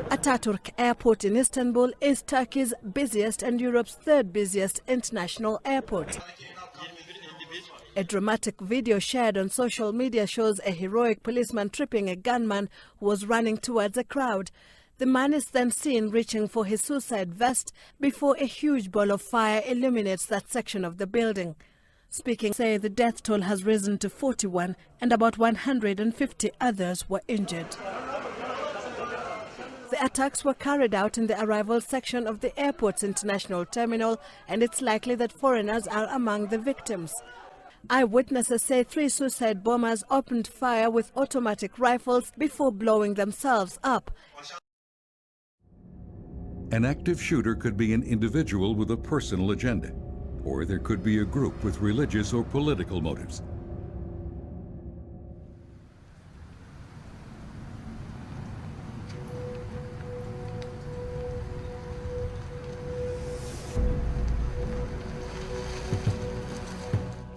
Ataturk Airport in Istanbul is Turkey's busiest and Europe's third busiest international airport. A dramatic video shared on social media shows a heroic policeman tripping a gunman who was running towards a crowd. The man is then seen reaching for his suicide vest before a huge ball of fire illuminates that section of the building. Speaking, say the death toll has risen to 41 and about 150 others were injured. The attacks were carried out in the arrival section of the airport's international terminal, and it's likely that foreigners are among the victims. Eyewitnesses say 3 suicide bombers opened fire with automatic rifles before blowing themselves up. An active shooter could be an individual with a personal agenda, or there could be a group with religious or political motives.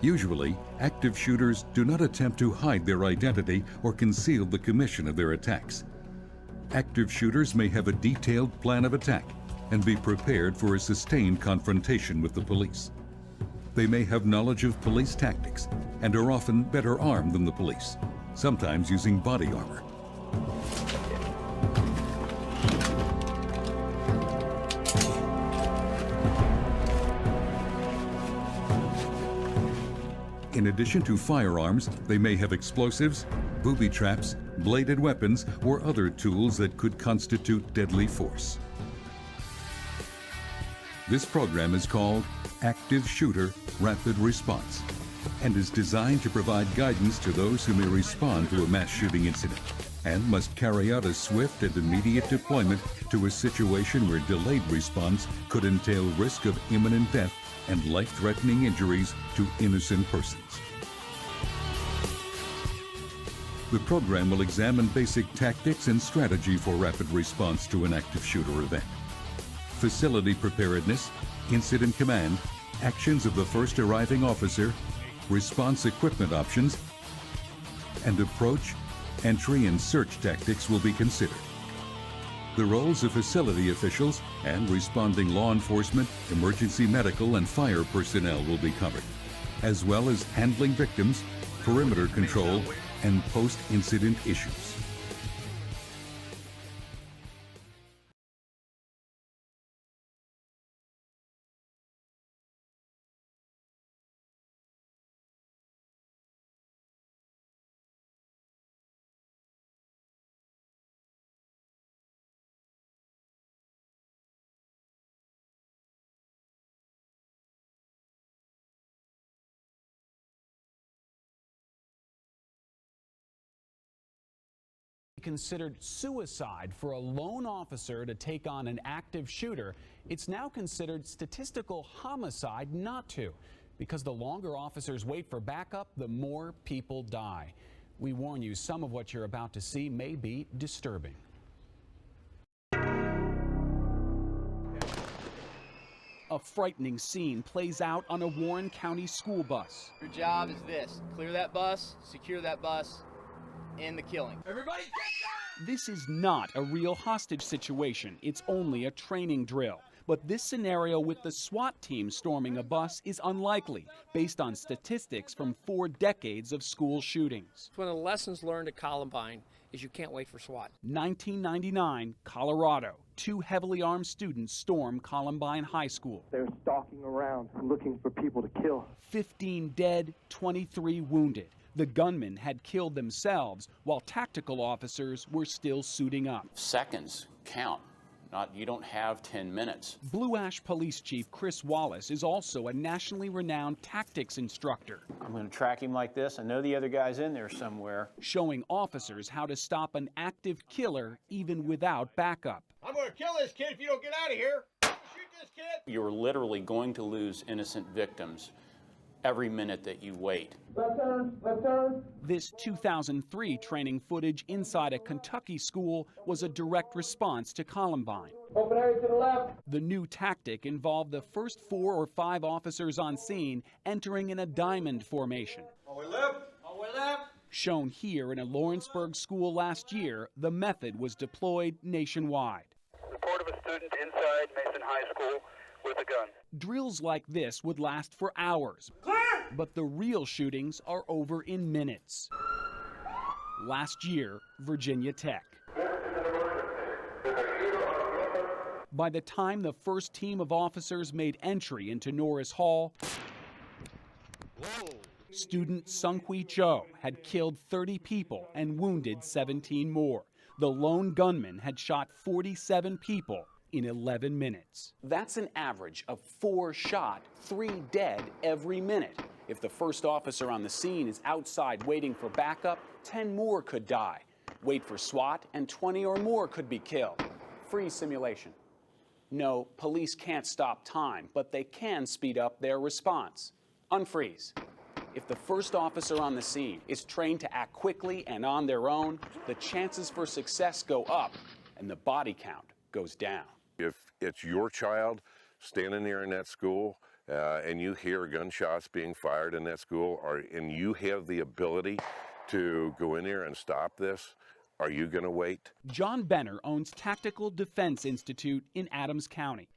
Usually, active shooters do not attempt to hide their identity or conceal the commission of their attacks. Active shooters may have a detailed plan of attack and be prepared for a sustained confrontation with the police. They may have knowledge of police tactics and are often better armed than the police, sometimes using body armor. In addition to firearms, they may have explosives, booby traps, bladed weapons, or other tools that could constitute deadly force. This program is called Active Shooter Rapid Response and is designed to provide guidance to those who may respond to a mass shooting incident and must carry out a swift and immediate deployment to a situation where delayed response could entail risk of imminent death and life-threatening injuries to innocent persons. The program will examine basic tactics and strategy for rapid response to an active shooter event, facility preparedness, incident command, actions of the first arriving officer, response equipment options, and approach, entry, and search tactics will be considered. The roles of facility officials and responding law enforcement, emergency medical, and fire personnel will be covered, as well as handling victims, perimeter control, and post-incident issues. Considered suicide for a lone officer to take on an active shooter, it's now considered statistical homicide not to, because the longer officers wait for backup, the more people die. We warn you, some of what you're about to see may be disturbing. A frightening scene plays out on a Warren County school bus. Your job is this: clear that bus, secure that bus, end the killing. Everybody get down! This is not a real hostage situation. It's only a training drill. But this scenario with the SWAT team storming a bus is unlikely, based on statistics from 4 decades of school shootings. One of the lessons learned at Columbine is you can't wait for SWAT. 1999, Colorado. 2 heavily armed students storm Columbine High School. They're stalking around looking for people to kill. 15 dead, 23 wounded. The gunmen had killed themselves while tactical officers were still suiting up. Seconds count. You don't have 10 minutes. Blue Ash Police Chief Chris Wallace is also a nationally renowned tactics instructor. I'm going to track him like this. I know the other guy's in there somewhere. Showing officers how to stop an active killer even without backup. I'm going to kill this kid if you don't get out of here. Shoot this kid. You're literally going to lose innocent victims every minute that you wait. Left turn, left turn. This 2003 training footage inside a Kentucky school was a direct response to Columbine. Open area to the left. The new tactic involved the first 4 or 5 officers on scene entering in a diamond formation. All the way left, all the way left. Shown here in a Lawrenceburg school last year, the method was deployed nationwide. Report of a student inside Mason High School with a gun. Drills like this would last for hours, but the real shootings are over in minutes. Last year, Virginia Tech. By the time the first team of officers made entry into Norris Hall, student Sunghui Cho had killed 30 people and wounded 17 more. The lone gunman had shot 47 people in 11 minutes. That's an average of 4 shot, 3 dead every minute. If the first officer on the scene is outside waiting for backup, 10 more could die. Wait for SWAT, and 20 or more could be killed. Freeze simulation. No, police can't stop time, but they can speed up their response. Unfreeze. If the first officer on the scene is trained to act quickly and on their own, the chances for success go up and the body count goes down. If it's your child standing there in that school and you hear gunshots being fired in that school, and you have the ability to go in there and stop this, are you going to wait? John Benner owns Tactical Defense Institute in Adams County.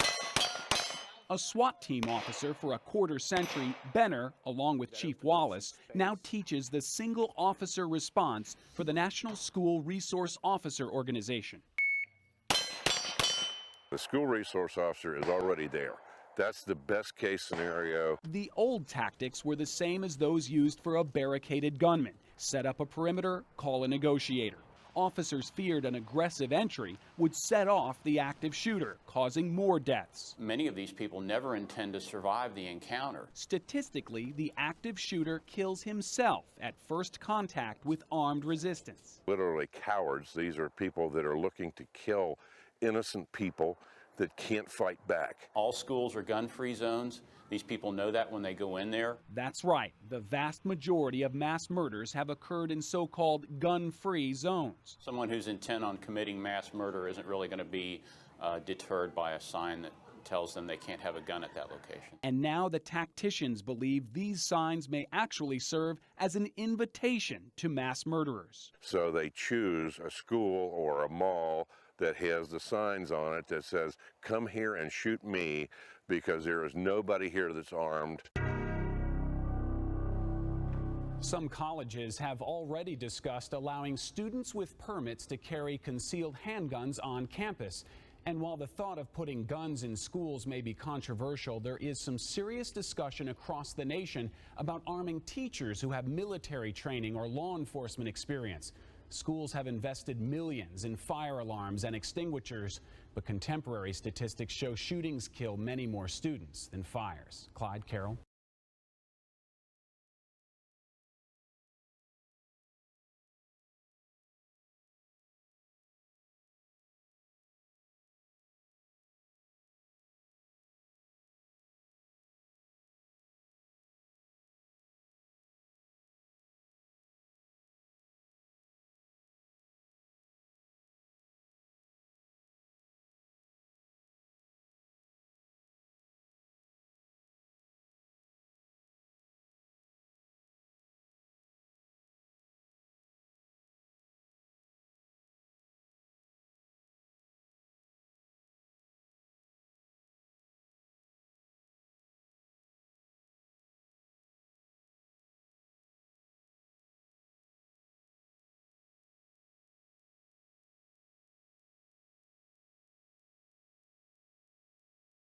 A SWAT team officer for a quarter century, Benner, along with Chief Wallace, now teaches the single officer response for the National School Resource Officer Organization. The school resource officer is already there. That's the best case scenario. The old tactics were the same as those used for a barricaded gunman. Set up a perimeter, call a negotiator. Officers feared an aggressive entry would set off the active shooter, causing more deaths. Many of these people never intend to survive the encounter. Statistically, the active shooter kills himself at first contact with armed resistance. Literally cowards. These are people that are looking to kill innocent people that can't fight back. All schools are gun-free zones. These people know that when they go in there. That's right. The vast majority of mass murders have occurred in so-called gun-free zones. Someone who's intent on committing mass murder isn't really going to be deterred by a sign that tells them they can't have a gun at that location. And now the tacticians believe these signs may actually serve as an invitation to mass murderers. So they choose a school or a mall that has the signs on it that says, "Come here and shoot me because there is nobody here that's armed." Some colleges have already discussed allowing students with permits to carry concealed handguns on campus. And while the thought of putting guns in schools may be controversial, there is some serious discussion across the nation about arming teachers who have military training or law enforcement experience. Schools have invested millions in fire alarms and extinguishers, but contemporary statistics show shootings kill many more students than fires. Clyde, Carol.